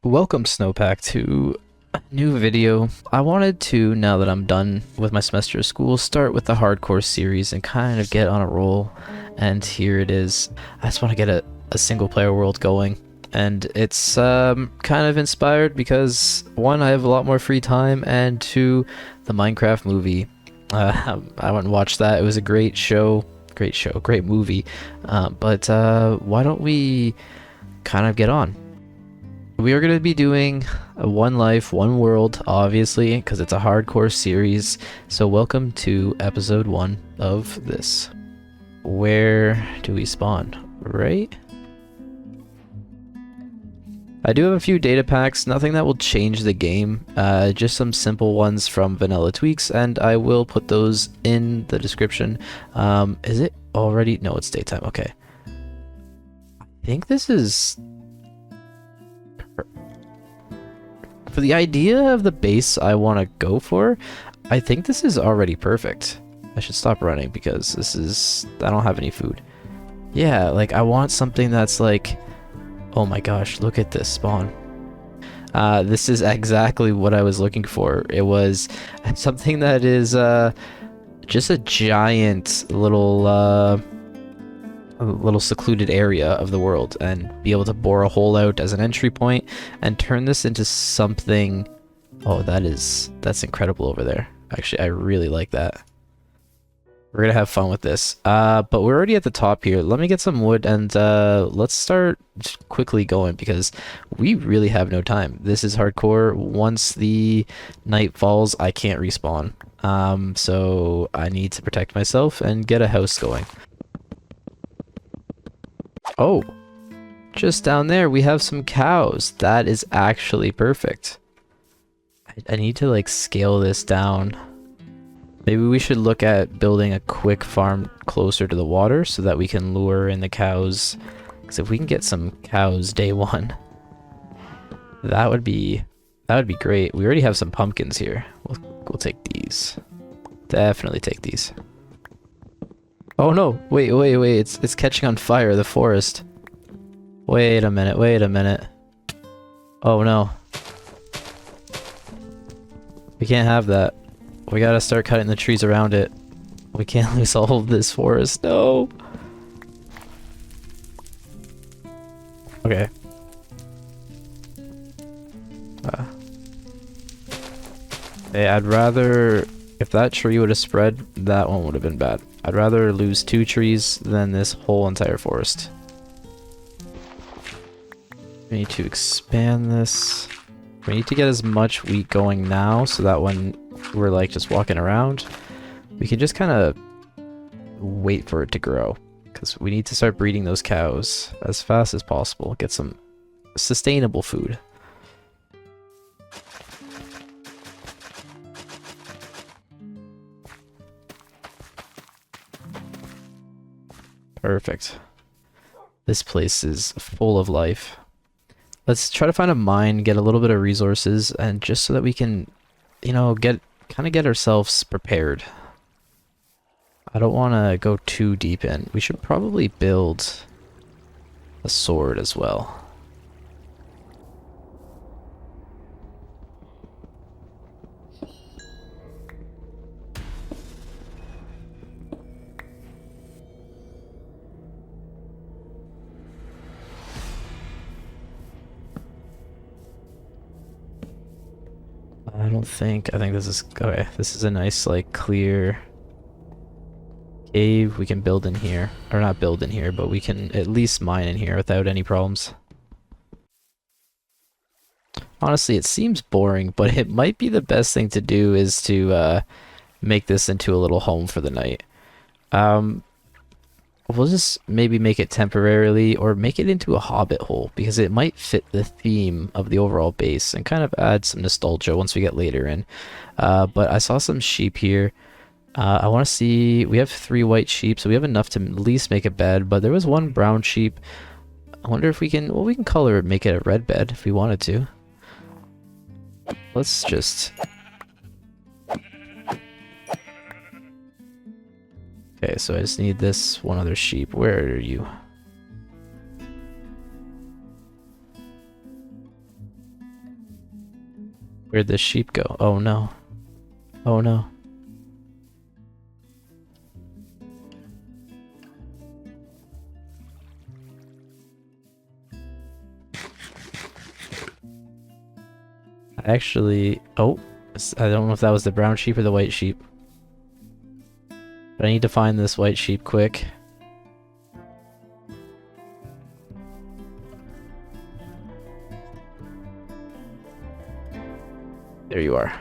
Welcome Snowpack to a new video. I wanted to, now that I'm done with my semester of school, start with the hardcore series and kind of get on a roll. And here it is. I just want to get a single player world going. And it's kind of inspired because one, I have a lot more free time, and two, the Minecraft movie. I went and watched that. It was a great show, great movie. But why don't we kind of get on? We are going to be doing a one life, one world, obviously, because it's a hardcore series. So welcome to episode 1 of this. Where do we spawn? Right? I do have a few data packs, nothing that will change the game, just some simple ones from Vanilla Tweaks, and I will put those in the description. Is it already? No, it's daytime. Okay. I think this is... For the idea of the base I want to go for, I think this is already perfect. I should stop running because this is... I don't have any food. Yeah, like I want something that's like... Oh my gosh, look at this spawn. This is exactly what I was looking for. It was something that is just a giant little secluded area of the world, and be able to bore a hole out as an entry point and turn this into something. Oh, that's incredible over there. Actually, I really like that. We're gonna have fun with this, but we're already at the top here. Let me get some wood and let's start quickly going because we really have no time. This is hardcore. Once the night falls, I can't respawn, so I need to protect myself and get a house going. Oh, just down there we have some cows. That is actually perfect. I need to like scale this down. Maybe we should look at building a quick farm closer to the water so that we can lure in the cows. Because if we can get some cows day one, that would be great. We already have some pumpkins here. We'll take these. Definitely take these. Oh no! Wait! It's catching on fire. The forest. Wait a minute. Oh no! We can't have that. We gotta start cutting the trees around it. We can't lose all of this forest. No! Okay. Hey, I'd rather... If that tree would have spread, that one would have been bad. I'd rather lose 2 trees than this whole entire forest. We need to expand this. We need to get as much wheat going now so that when we're like just walking around, we can just kind of wait for it to grow, because we need to start breeding those cows as fast as possible. Get some sustainable food. Perfect. This place is full of life. Let's try to find a mine, get a little bit of resources, and just so that we can, you know, get ourselves prepared. I don't want to go too deep in. We should probably build a sword as well. I think this is okay. This is a nice like clear cave. We can build in here, or not build in here, but we can at least mine in here without any problems. Honestly, it seems boring, but it might be the best thing to do is to make this into a little home for the night. We'll just maybe make it temporarily, or make it into a hobbit hole, because it might fit the theme of the overall base and kind of add some nostalgia once we get later in. But I saw some sheep here. I want to see... We have 3 white sheep, so we have enough to at least make a bed, but there was 1 brown sheep. I wonder if we can... Well, we can color it, make it a red bed if we wanted to. Let's just... Okay, so I just need this 1 other sheep. Where are you? Where'd this sheep go? Oh no. Oh no. Actually, oh, I don't know if that was the brown sheep or the white sheep. But I need to find this white sheep quick. There you are.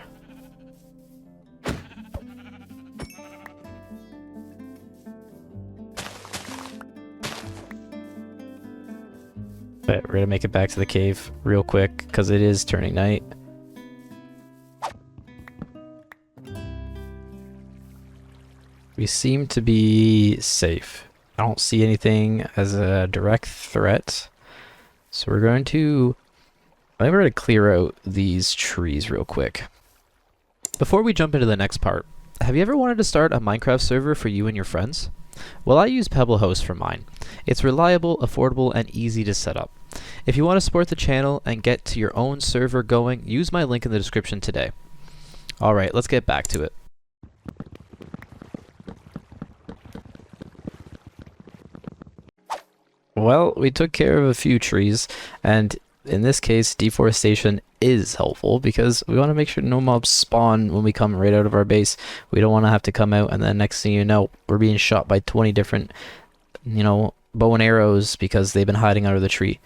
But we're gonna make it back to the cave real quick because it is turning night. We seem to be safe. I don't see anything as a direct threat. So we're going to... I'm going to clear out these trees real quick. Before we jump into the next part, have you ever wanted to start a Minecraft server for you and your friends? Well, I use Pebblehost for mine. It's reliable, affordable, and easy to set up. If you want to support the channel and get to your own server going, use my link in the description today. Alright, let's get back to it. Well, we took care of a few trees, and in this case, deforestation is helpful because we want to make sure no mobs spawn when we come right out of our base. We don't want to have to come out and then next thing you know, we're being shot by 20 different, bow and arrows because they've been hiding under the tree.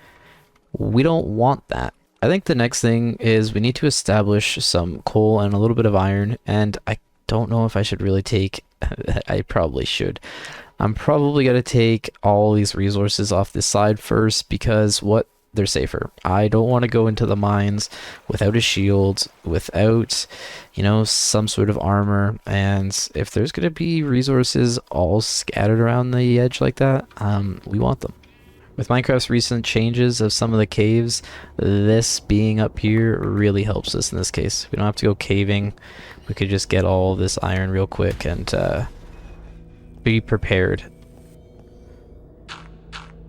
We don't want that. I think the next thing is we need to establish some coal and a little bit of iron, and I don't know if I should really take... I probably should. I'm probably going to take all these resources off this side first because they're safer. I don't want to go into the mines without a shield, without, some sort of armor. And if there's going to be resources all scattered around the edge like that, we want them. With Minecraft's recent changes of some of the caves, this being up here really helps us in this case. We don't have to go caving. We could just get all this iron real quick and be prepared.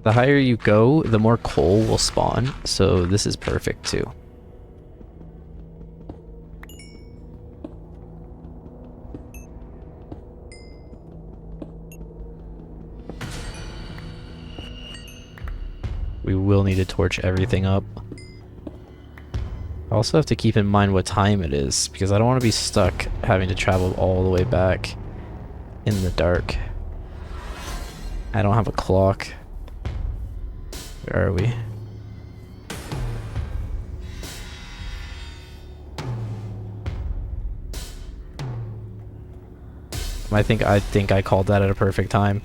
The higher you go, the more coal will spawn, so this is perfect too. We will need to torch everything up. I also have to keep in mind what time it is, because I don't want to be stuck having to travel all the way back in the dark. I don't have a clock. Where are we? I think I called that at a perfect time.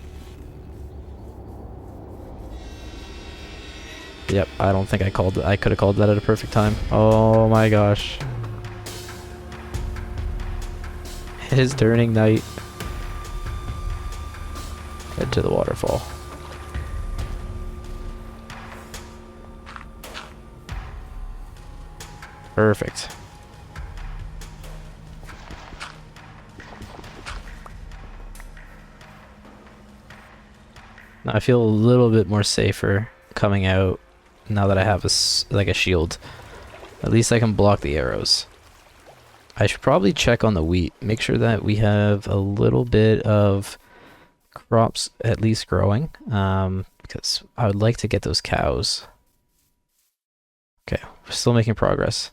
Yep, I don't think I could have called that at a perfect time. Oh my gosh. It is turning night. Head to the waterfall. Perfect. Now I feel a little bit more safer coming out now that I have a shield. At least I can block the arrows. I should probably check on the wheat. Make sure that we have a little bit of crops at least growing. Because I would like to get those cows. Okay, we're still making progress.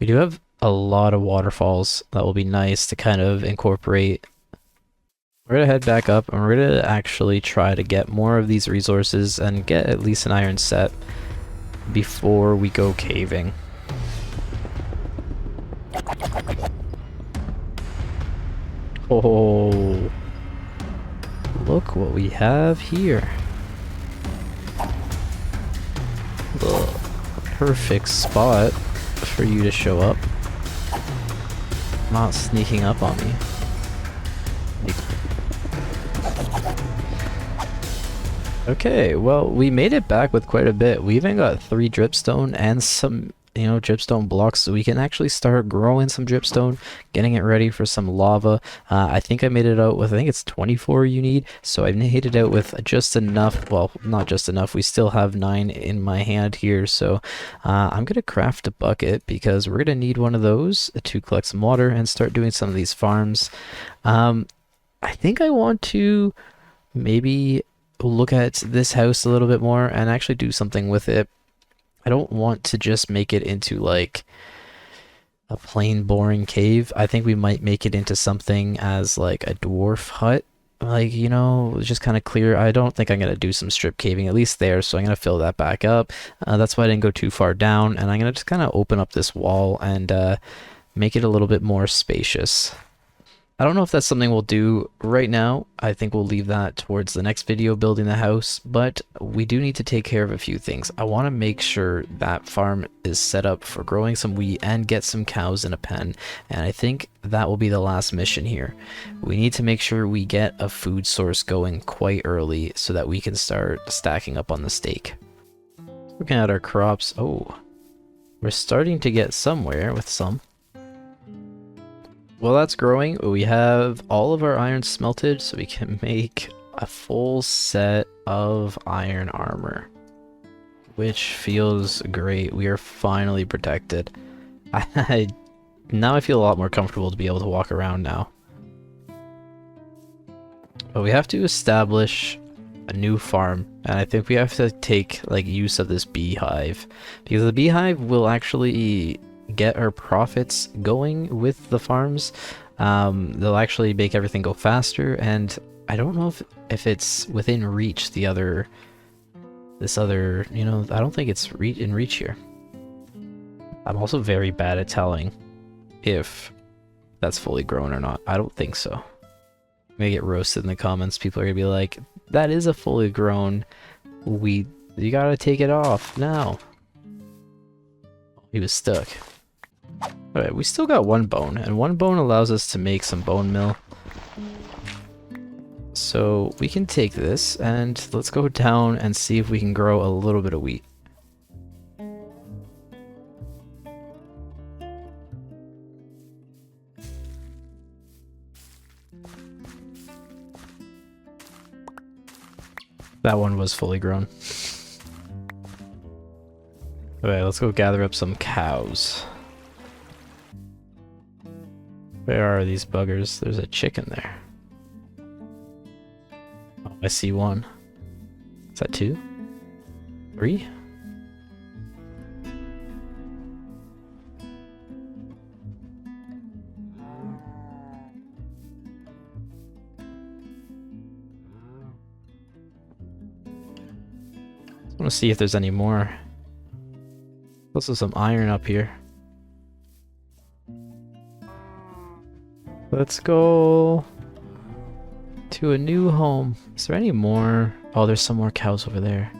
We do have a lot of waterfalls that will be nice to kind of incorporate. We're gonna head back up and we're gonna actually try to get more of these resources and get at least an iron set before we go caving. Oh, look what we have here. The perfect spot for you to show up. Not sneaking up on me. Okay, well, we made it back with quite a bit. We even got 3 dripstone and some you know, dripstone blocks so we can actually start growing some dripstone, getting it ready for some lava. I think I made it out with, I think it's 24 you need, so I made it out with just enough. Well, not just enough, we still have 9 in my hand here, so I'm gonna craft a bucket because we're gonna need one of those to collect some water and start doing some of these farms. I think I want to maybe look at this house a little bit more and actually do something with it. I don't want to just make it into like a plain boring cave. I think we might make it into something as like a dwarf hut. Like, you know, just kind of clear. I don't think I'm going to do some strip caving, at least there, so I'm going to fill that back up. That's why I didn't go too far down, and I'm going to just kind of open up this wall and make it a little bit more spacious. I don't know if that's something we'll do right now. I think we'll leave that towards the next video, building the house, but we do need to take care of a few things. I want to make sure that farm is set up for growing some wheat and get some cows in a pen, and I think that will be the last mission here. We need to make sure we get a food source going quite early so that we can start stacking up on the steak. Looking at our crops, oh, we're starting to get somewhere with some. Well, that's growing. We have all of our iron smelted, so we can make a full set of iron armor, which feels great. We are finally protected. Now I feel a lot more comfortable to be able to walk around now. But we have to establish a new farm, and I think we have to take like use of this beehive, because the beehive will actually get our profits going with the farms. They'll actually make everything go faster, and I don't know if it's within reach, this other, you know, I don't think it's in reach here. I'm also very bad at telling if that's fully grown or not. I don't think so. I'm gonna get roasted in the comments. People are gonna be like, that is a fully grown wheat. You gotta take it off now. He was stuck. Alright, we still got 1 bone, and 1 bone allows us to make some bone meal. So we can take this, and let's go down and see if we can grow a little bit of wheat. That one was fully grown. Alright, let's go gather up some cows. Where are these buggers? There's a chicken there. Oh, I see 1. Is that 2? 3? I want to see if there's any more. Also some iron up here. Let's go to a new home. Is there any more? Oh, there's some more cows over there.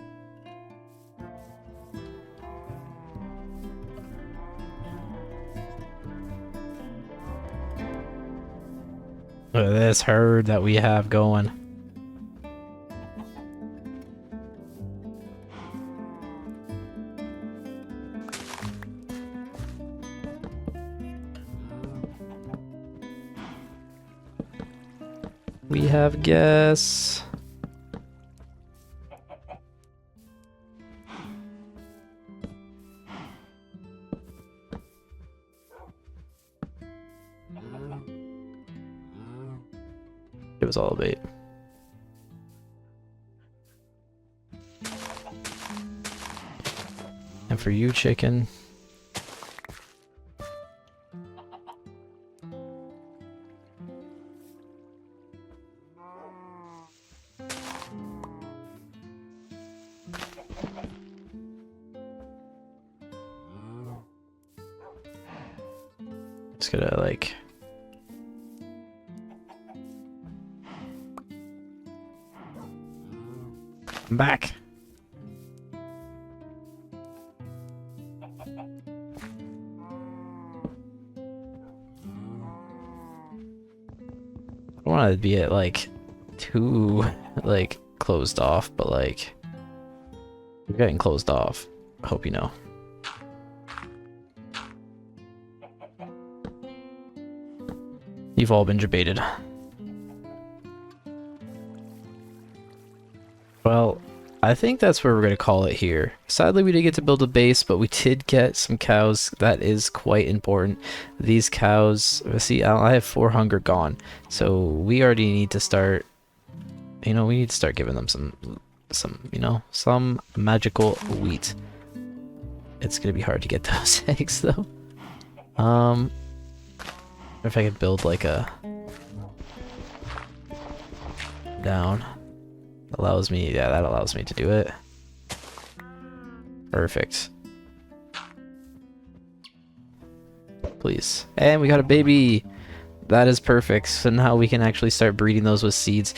Look at this herd that we have going. We have guests. It was all a bait. And for you, chicken. Just gonna like I'm back. I don't want to be at like too like closed off, but like we're getting closed off. I hope you know. You've all been debated. Well, I think that's where we're going to call it here. Sadly, we didn't get to build a base, but we did get some cows. That is quite important. These cows, see, I have 4 hunger gone, so we already need to start, we need to start giving them some magical wheat. It's going to be hard to get those eggs, though. If I could build like a down. Allows me, yeah, that allows me to do it. Perfect. Please. And we got a baby! That is perfect. So now we can actually start breeding those with seeds.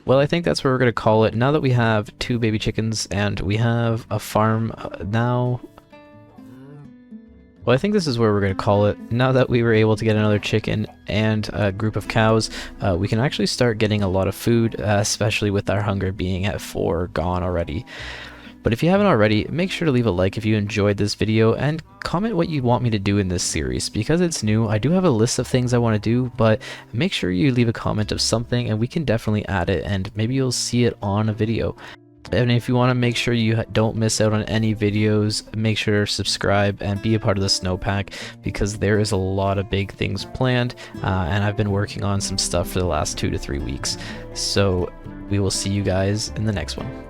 Well, I think that's where we're going to call it. Now that we have 2 baby chickens and we have a farm now... Well, I think this is where we're going to call it. Now that we were able to get another chicken and a group of cows, we can actually start getting a lot of food, especially with our hunger being at 4 gone already. But if you haven't already, make sure to leave a like if you enjoyed this video and comment what you want me to do in this series. Because it's new, I do have a list of things I want to do, but make sure you leave a comment of something and we can definitely add it and maybe you'll see it on a video. And if you want to make sure you don't miss out on any videos, make sure to subscribe and be a part of the Snowpack because there is a lot of big things planned and I've been working on some stuff for the last 2 to 3 weeks. So we will see you guys in the next one.